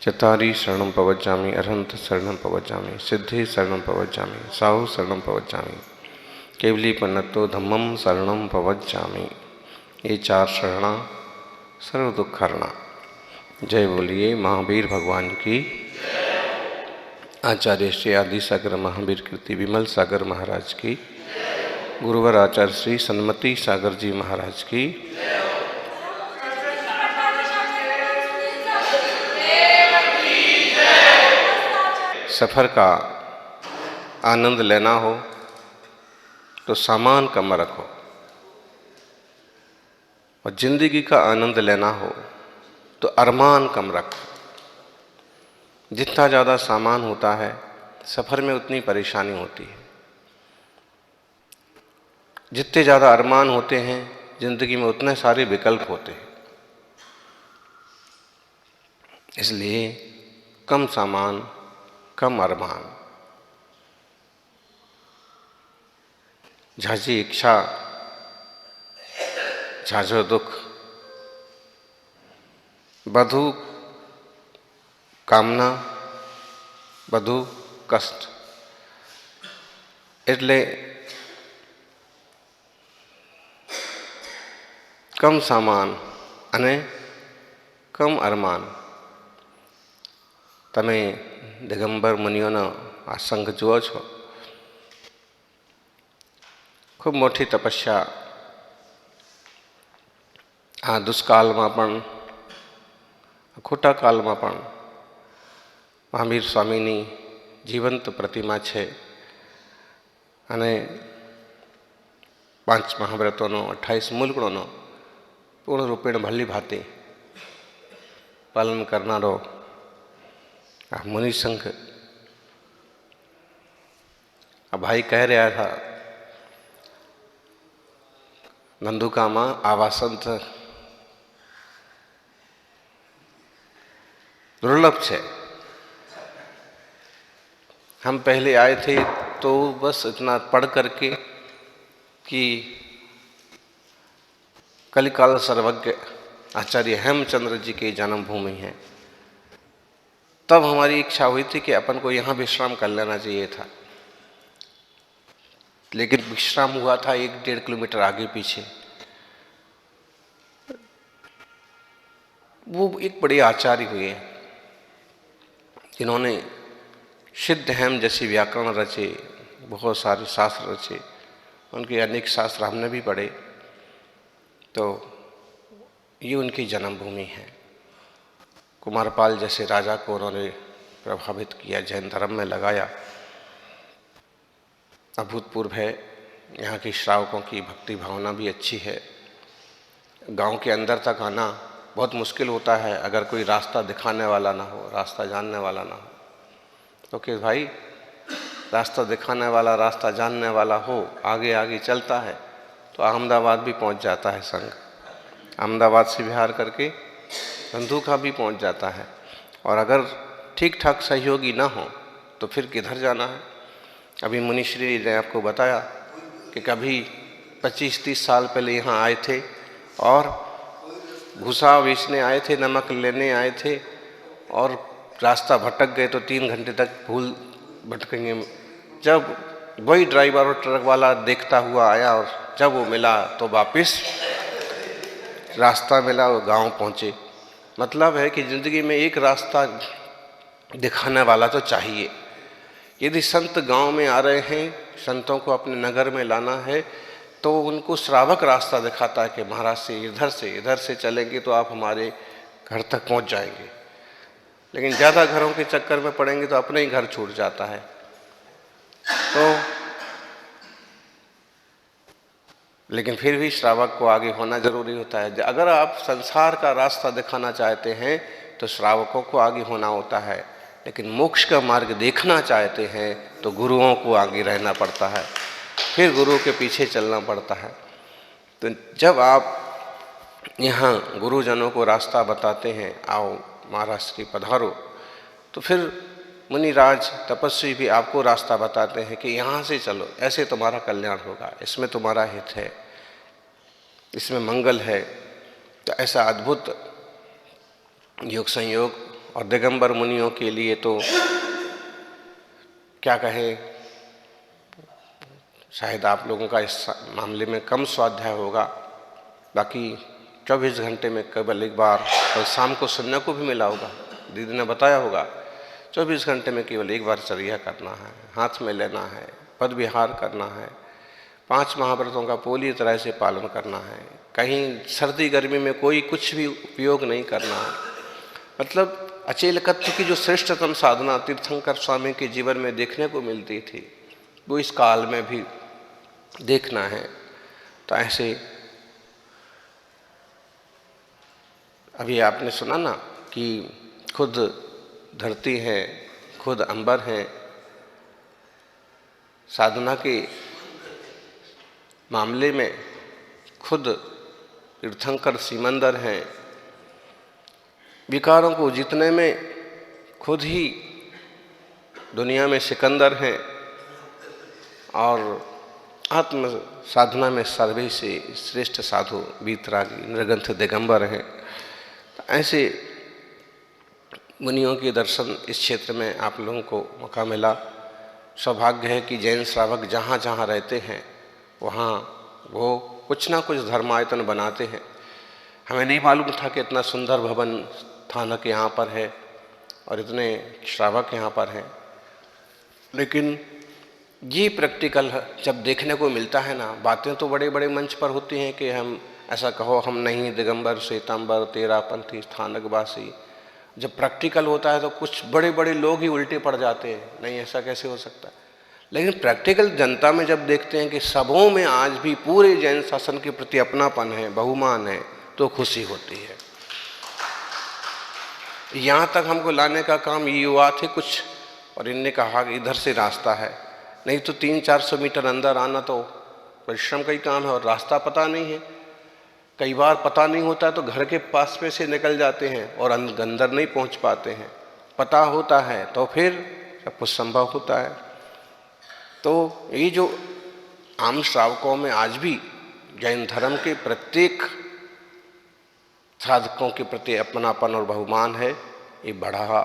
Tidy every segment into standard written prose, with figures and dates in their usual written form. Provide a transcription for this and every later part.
चत्वारि शरणं प्रवज्जामि, अरहंत शरणं प्रवज्जामि, सिद्धि शरणं प्रवज्जामि, साहु शरणं प्रवज्जामि, केवलीपन्नतो धम्मं शरणं प्रवज्जामि। ये 4 शरणा सर्व दुख हरणा। जय बोलिए महावीर भगवान की। आचार्य श्री आदि सागर महावीर कृति विमल सागर महाराज की, गुरुवर आचार्य श्री सन्मति सागर जी महाराज की, सफ़र का आनंद लेना हो तो सामान कम रखो, और जिंदगी का आनंद लेना हो तो अरमान कम रखो। जितना ज़्यादा सामान होता है सफ़र में उतनी परेशानी होती है, जितने ज़्यादा अरमान होते हैं जिंदगी में उतने सारे विकल्प होते हैं। इसलिए कम सामान कम अरमान, झाझी इच्छा झाझो दुख, बधु कामना बधु कष्ट। એટલે कम सामान અને कम अरमान। તમે દિગંબર મુનિઓનો આ સંઘ જુઓ છો, ખૂબ મોટી તપસ્યા આ દુષ્કાળમાં પણ, ખોટા કાળમાં પણ મહાવીર સ્વામીની જીવંત પ્રતિમા છે અને 5 મહાવ્રતોનો 28 મૂલગુણોનો પૂર્ણરૂપેણ ભલી ભાતે પાલન કરનારો આ मुनि संघ। આ ભાઈ કહી રહ્યા હતા, ધંધુકામાં આવા સંત दुर्लभ है। हम पहले आए थे तो बस इतना पढ़ करके कि कलिकाल सर्वज्ञ आचार्य हेमचंद्र जी की जन्मभूमि है, तब हमारी इच्छा हुई थी कि अपन को यहाँ विश्राम कर लेना चाहिए था। लेकिन विश्राम हुआ था 1-1.5 किलोमीटर आगे पीछे। वो एक बड़े आचार्य हुए जिन्होंने सिद्ध हेम जैसे व्याकरण रचे, बहुत सारे शास्त्र रचे, उनके अनेक शास्त्र हमने भी पढ़े। तो ये उनकी जन्मभूमि है। कुमारपाल जैसे राजा को उन्होंने प्रभावित किया, जैन धर्म में लगाया। अभूतपूर्व है। यहाँ की श्रावकों की भक्ति भावना भी अच्छी है। गांव के अंदर तक आना बहुत मुश्किल होता है अगर कोई रास्ता दिखाने वाला ना हो, रास्ता जानने वाला ना हो। तो कि भाई रास्ता दिखाने वाला, रास्ता जानने वाला हो, आगे आगे चलता है तो अहमदाबाद भी पहुँच जाता है संघ। अहमदाबाद से बिहार करके धंधुका भी पहुँच जाता है। और अगर ठीक ठाक सहयोगी ना हो तो फिर किधर जाना है। अभी मुनिश्री ने आपको बताया कि कभी 25-30 साल पहले यहाँ आए थे और भूसा बेचने आए थे, नमक लेने आए थे और रास्ता भटक गए तो 3 घंटे तक भूल भटकेंगे। जब वही ड्राइवर और ट्रक वाला देखता हुआ आया और जब वो मिला तो वापस रास्ता मिला, वो गांव पहुँचे। मतलब है कि ज़िंदगी में एक रास्ता दिखाने वाला तो चाहिए। यदि संत गांव में आ रहे हैं, संतों को अपने नगर में लाना है, तो उनको श्रावक रास्ता दिखाता है कि महाराज से इधर से चलेंगे तो आप हमारे घर तक पहुंच जाएंगे। लेकिन ज़्यादा घरों के चक्कर में पड़ेंगे तो अपने ही घर छूट जाता है। तो लेकिन फिर भी श्रावक को आगे होना जरूरी होता है। अगर आप संसार का रास्ता दिखाना चाहते हैं तो श्रावकों को आगे होना होता है। लेकिन मोक्ष का मार्ग देखना चाहते हैं तो गुरुओं को आगे रहना पड़ता है, फिर गुरु के पीछे चलना पड़ता है। तो जब आप यहाँ गुरुजनों को रास्ता बताते हैं, आओ महाराज श्री पधारो, तो फिर मुनिराज तपस्वी भी आपको रास्ता बताते हैं कि यहाँ से चलो, ऐसे तुम्हारा कल्याण होगा, इसमें तुम्हारा हित है, इसमें मंगल है। तो ऐसा अद्भुत योग संयोग और दिगंबर मुनियों के लिए तो क्या कहें, शायद आप लोगों का इस मामले में कम स्वाध्याय होगा। बाकी 24 घंटे में केवल एक बार, कल शाम को सुनने को भी मिला होगा, दीदी ने बताया होगा, 24 घंटे में केवल एक बार चर्या करना है, हाथ में लेना है, पद विहार करना है, 5 महाव्रतों का पूरी तरह से पालन करना है, कहीं सर्दी गर्मी में कोई कुछ भी उपयोग नहीं करना है। मतलब अचेलकत्व की जो श्रेष्ठतम साधना तीर्थंकर स्वामी के जीवन में देखने को मिलती थी, वो इस काल में भी देखना है। तो ऐसे अभी आपने सुना ना कि खुद धरती है, खुद अंबर है, साधना के मामले में खुद तीर्थंकर सिमंदर हैं, विकारों को जीतने में खुद ही दुनिया में सिकंदर हैं, और आत्म साधना में सर्वे से श्रेष्ठ साधु वीतरागी निर्ग्रंथ दिगंबर हैं। तो ऐसे मुनियों के दर्शन इस क्षेत्र में आप लोगों को मौका मिला। सौभाग्य है कि जैन श्रावक जहाँ जहाँ रहते हैं वहाँ वो कुछ ना कुछ धर्मायतन बनाते हैं। हमें नहीं मालूम था कि इतना सुंदर भवन स्थानक यहाँ पर है और इतने श्रावक यहाँ पर हैं, लेकिन ये प्रैक्टिकल जब देखने को मिलता है ना, बातें तो बड़े बड़े मंच पर होती हैं कि हम ऐसा कहो हम नहीं दिगंबर श्वेतांबर तेरापंथी स्थानकवासी, जब प्रैक्टिकल होता है तो कुछ बड़े बड़े लोग ही उल्टे पड़ जाते हैं, नहीं ऐसा कैसे हो सकता है। लेकिन प्रैक्टिकल जनता में जब देखते हैं कि सबों में आज भी पूरे जैन शासन के प्रति अपनापन है, बहुमान है, तो खुशी होती है। यहाँ तक हमको लाने का काम ये युवा थे कुछ, और इनने कहा कि इधर से रास्ता है, नहीं तो 300-400 मीटर अंदर आना तो परिश्रम का ही काम है, और रास्ता पता नहीं है। कई बार पता नहीं होता तो घर के पास में से निकल जाते हैं और अंदर नहीं पहुँच पाते हैं। पता होता है तो फिर सब कुछ संभव होता है। तो ये जो आम श्रावकों में आज भी जैन धर्म के प्रत्येक साधकों के प्रति अपनापन और बहुमान है, ये बना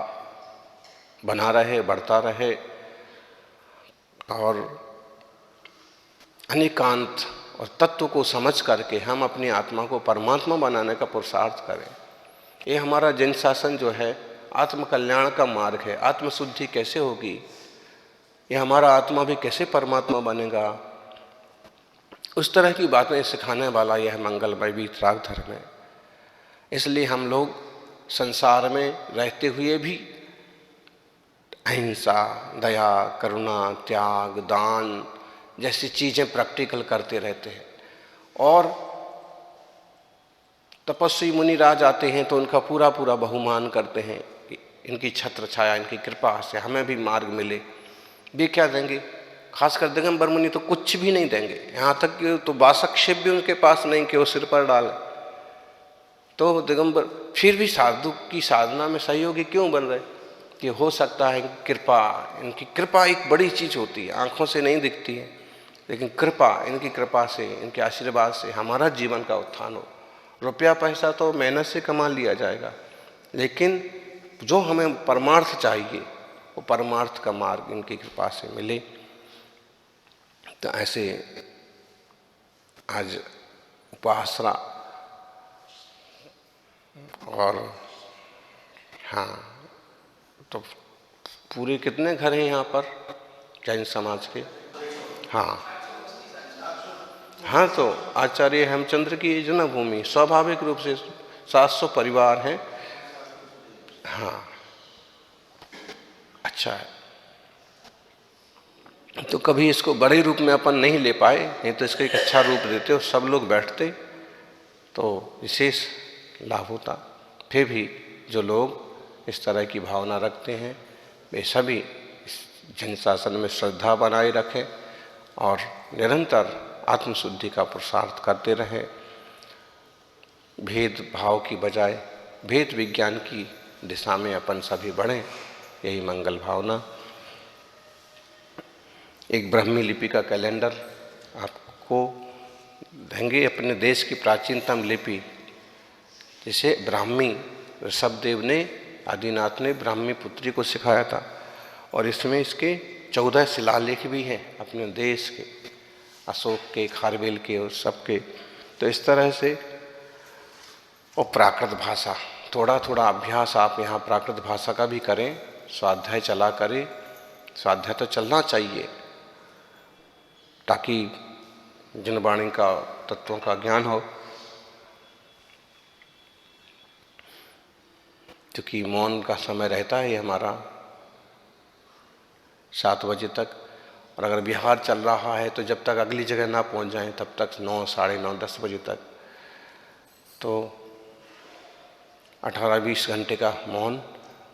रहे, बढ़ता रहे, और अनेकांत और तत्व को समझ करके हम अपनी आत्मा को परमात्मा बनाने का पुरुषार्थ करें। ये हमारा जैन शासन जो है आत्म कल्याण का मार्ग है। आत्मशुद्धि कैसे होगी, ये हमारा आत्मा भी कैसे परमात्मा बनेगा, उस तरह की बातें सिखाने वाला यह मंगलमय वीतराग धर्म है। इसलिए हम लोग संसार में रहते हुए भी अहिंसा, दया, करुणा, त्याग, दान जैसी चीज़ें प्रैक्टिकल करते रहते हैं। और तपस्वी मुनिराज आते हैं तो उनका पूरा पूरा बहुमान करते हैं कि इनकी छत्र छाया, इनकी कृपा से हमें भी मार्ग मिले। वे क्या देंगे, खासकर दिगंबर मुनि तो कुछ भी नहीं देंगे, यहाँ तक कि तो बासक शिव भी उनके पास नहीं कि वो सिर पर डाले। तो दिगंबर फिर भी साधु की साधना में सहयोगी क्यों बन रहे, कि हो सकता है इनकी कृपा एक बड़ी चीज़ होती है, आँखों से नहीं दिखती है, लेकिन कृपा, इनकी कृपा से, इनके आशीर्वाद से हमारा जीवन का उत्थान हो। रुपया पैसा तो मेहनत से कमा लिया जाएगा, लेकिन जो हमें परमार्थ चाहिए वो परमार्थ का मार्ग इनकी कृपा से मिले। तो ऐसे आज उपासना और हाँ, तो पूरे कितने घर हैं यहाँ पर जैन समाज के? हाँ, तो आचार्य हेमचंद्र की जन्मभूमि, स्वाभाविक रूप से 700 परिवार हैं। हाँ, अच्छा है। तो कभी इसको बड़े रूप में अपन नहीं ले पाए, नहीं तो इसका एक अच्छा रूप देते और सब लोग बैठते तो विशेष लाभ होता। फिर भी जो लोग इस तरह की भावना रखते हैं वे सभी इस जन शासन में श्रद्धा बनाए रखें और निरंतर आत्मशुद्धि का पुरुषार्थ करते रहें। भेद भाव की बजाय भेद विज्ञान की दिशा में अपन सभी बढ़ें, यही मंगल भावना। एक ब्राह्मी लिपि का कैलेंडर आपको देंगे, अपने देश की प्राचीनतम लिपि, जिसे ब्राह्मी ऋषभदेव ने आदिनाथ ने ब्राह्मी पुत्री को सिखाया था। और इसमें इसके 14 शिलालेख भी हैं अपने देश के, अशोक के, खारवेल के और सबके। तो इस तरह से, और प्राकृत भाषा, थोड़ा थोड़ा अभ्यास आप यहाँ प्राकृत भाषा का भी करें, स्वाध्याय चला करें। स्वाध्याय तो चलना चाहिए ताकि जनवाणी का तत्वों का ज्ञान हो। क्योंकि मौन का समय रहता है हमारा 7 बजे तक, और अगर बिहार चल रहा है तो जब तक अगली जगह ना पहुंच जाएं तब तक 9, साढ़े 9, 10 बजे तक, तो 18-20 घंटे का मौन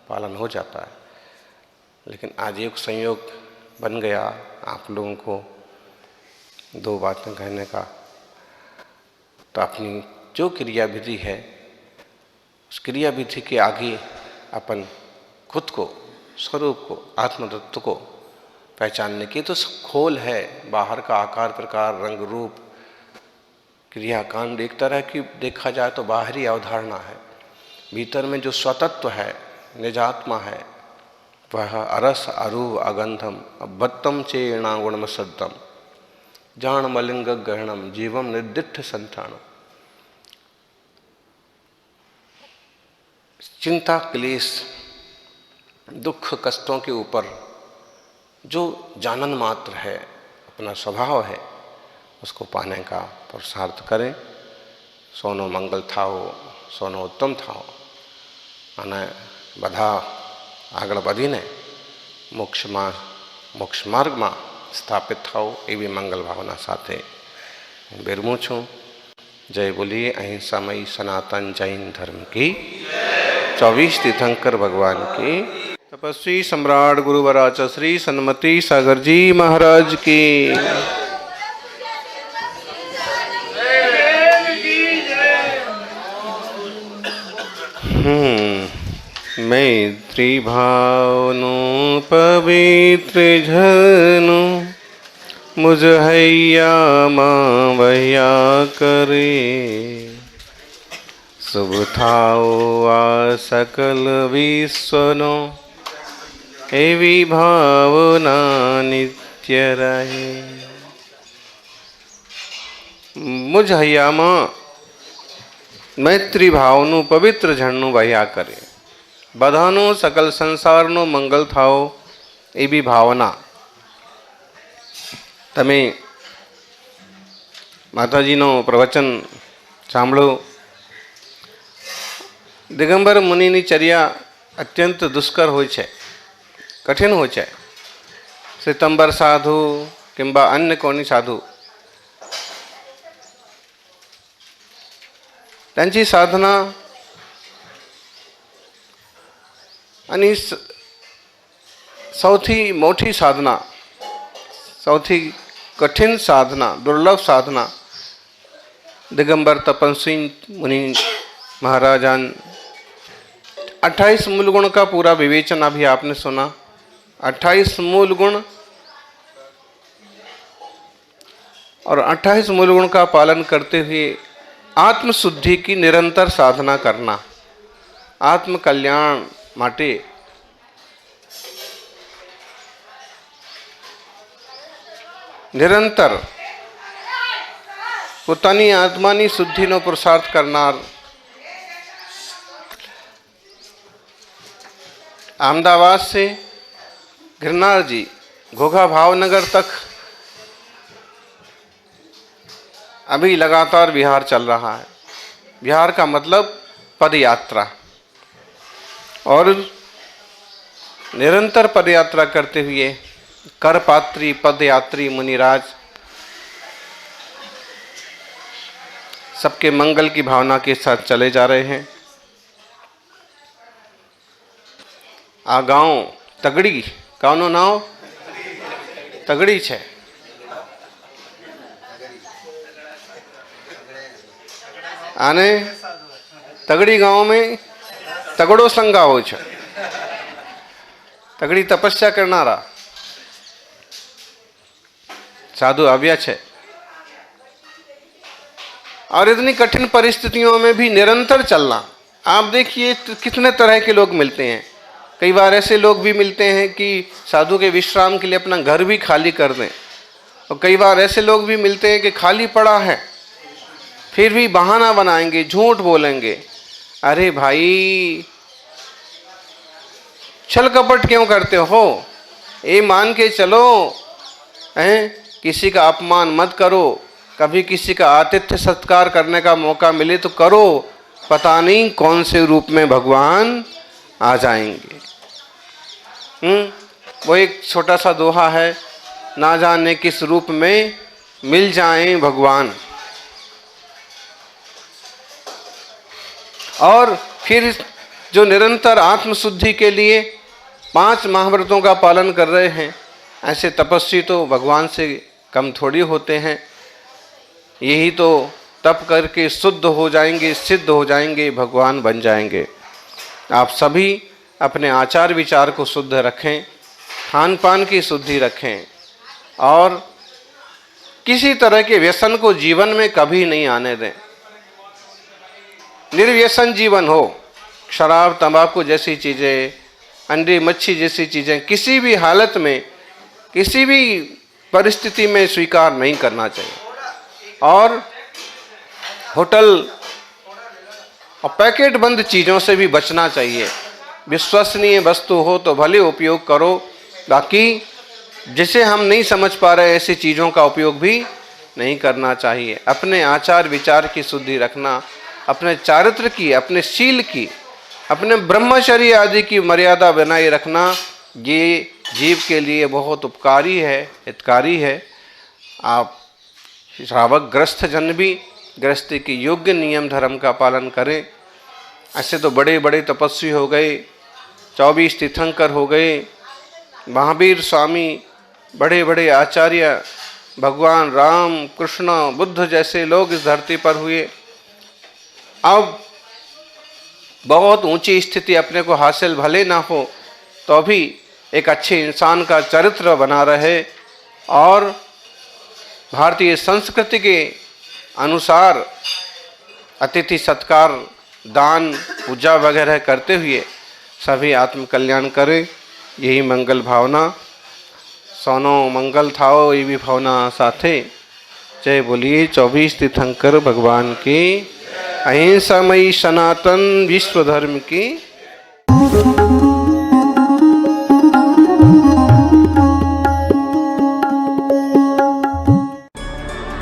पालन हो जाता है। लेकिन आज एक संयोग बन गया आप लोगों को 2 बातें कहने का। तो अपनी जो क्रिया विधि है उस क्रिया विधि के आगे अपन खुद को, स्वरूप को, आत्मतत्व को पहचानने की तो खोल है। बाहर का आकार प्रकार, रंग रूप, क्रियाकांड एक तरह की देखा जाए तो बाहरी अवधारणा है। भीतर में जो स्वतत्व है, निजात्मा है, वह अरस अरूप अगंधम अभत्तम चेणा गुणम सद्दम जान मलिंग गहणम जीवम निर्दिष्ट संतानम। चिंता, क्लेश, दुख, कष्टों के ऊपर जो जानन मात्र है, अपना स्वभाव है, उसको पाने का पुरुषार्थ करें। सोनो मंगल थाओ, सोनो उत्तम थाओ, અને બધા આગળ વધીને મોક્ષ માર્ગમાં સ્થાપિત થાઓ એવી મંગલ ભાવના સાથે હું વિરમું છું। जय बोलिए अहिंसामयी सनातन जैन धर्म की, 24 तीर्थंकर भगवान की, तपस्वी सम्राट गुरुवराच श्री सन्मति सागर जी महाराज की। मैत्री भावनु पवित्र झनु मुझ हैया माँ वैया करे। शुभ थाओ आ सकल विश्वनो एवी भावना नित्य रहे। मुझ हैया माँ मैत्री भावनु पवित्र झरनु वह्या करे। बधानो सकल संसारनो मंगल थाओ एवी भावना। तमे माताजीनो प्रवचन सांभळो। दिगंबर मुनिनी चर्या अत्यंत दुष्कर होय छे, कठिन होय छे। श्वेतंबर साधु किंबा अन्य कोणी साधु त्यांची साधना आणि सौथी मोठी साधना, सौथी कठिन साधना, दुर्लभ साधना दिगंबर तपस्वी मुनि महाराजान 28 मूल गुण का पूरा विवेचन अभी आपने सुना। 28 मूल गुण और 28 मूल गुण का पालन करते हुए आत्मशुद्धि की निरंतर साधना करना, आत्म कल्याण माटे निरंतर પોતાની આત્માની શુદ્ધિનો પુરુષાર્થ કરનાર अहमदाबाद से गिरनार जी घोघा भावनगर तक अभी लगातार विहार चल रहा है। विहार का मतलब पद यात्रा, और निरंतर पद यात्रा करते हुए करपात्री पदयात्री मुनिराज सबके मंगल की भावना के साथ चले जा रहे हैं। आ गांव तगड़ी, कानो नाव तगड़ी छे। आने तगड़ी गांव में तगड़ो संगाओ छे। तगड़ी तपस्या करनारा साधु आव्या छे, और इतनी कठिन परिस्थितियों में भी निरंतर चलना, आप देखिए कितने तरह के लोग मिलते हैं। कई बार ऐसे लोग भी मिलते हैं कि साधु के विश्राम के लिए अपना घर भी खाली कर दें, और कई बार ऐसे लोग भी मिलते हैं कि खाली पड़ा है फिर भी बहाना बनाएंगे, झूठ बोलेंगे। अरे भाई, छल कपट क्यों करते हो? ये मान के चलो, हैं, किसी का अपमान मत करो। कभी किसी का आतिथ्य सत्कार करने का मौका मिले तो करो, पता नहीं कौन से रूप में भगवान आ जाएंगे। वो एक छोटा सा दोहा है, ना जाने किस रूप में मिल जाएं भगवान। और फिर जो निरंतर आत्मशुद्धि के लिए 5 महाव्रतों का पालन कर रहे हैं, ऐसे तपस्वी तो भगवान से कम थोड़ी होते हैं। यही तो तप करके शुद्ध हो जाएंगे, सिद्ध हो जाएंगे, भगवान बन जाएंगे। आप सभी अपने आचार विचार को शुद्ध रखें, खान पान की शुद्धि रखें, और किसी तरह के व्यसन को जीवन में कभी नहीं आने दें। निर्व्यसन जीवन हो। शराब तंबाकू जैसी चीज़ें, अंडे मच्छी जैसी चीज़ें किसी भी हालत में, किसी भी परिस्थिति में स्वीकार नहीं करना चाहिए। और होटल और पैकेट बंद चीज़ों से भी बचना चाहिए। विश्वसनीय वस्तु हो तो भले उपयोग करो, बाकी जिसे हम नहीं समझ पा रहे ऐसी चीज़ों का उपयोग भी नहीं करना चाहिए। अपने आचार विचार की शुद्धि रखना, अपने चारित्र की, अपने शील की, अपने ब्रह्मचर्य आदि की मर्यादा बनाए रखना, ये जीव के लिए बहुत उपकारी है, हितकारी है। आप श्रावक गृहस्थ जन भी गृहस्थी के योग्य नियम धर्म का पालन करें। ऐसे तो बड़े बड़े तपस्वी हो गए, 24 तीर्थंकर हो गए, महावीर स्वामी, बड़े बड़े आचार्य, भगवान राम कृष्ण बुद्ध जैसे लोग इस धरती पर हुए। अब बहुत ऊंची स्थिति अपने को हासिल भले ना हो तो भी एक अच्छे इंसान का चरित्र बना रहे, और भारतीय संस्कृति के अनुसार अतिथि सत्कार, दान, पूजा वगैरह करते हुए सभी आत्म कल्याण करें। यही मंगल भावना। सोनो मंगल थाओ ये भी भावना साथे। जय बोलिए 24 तीर्थंकर भगवान की, अहिंसामयी सनातन विश्व धर्म की।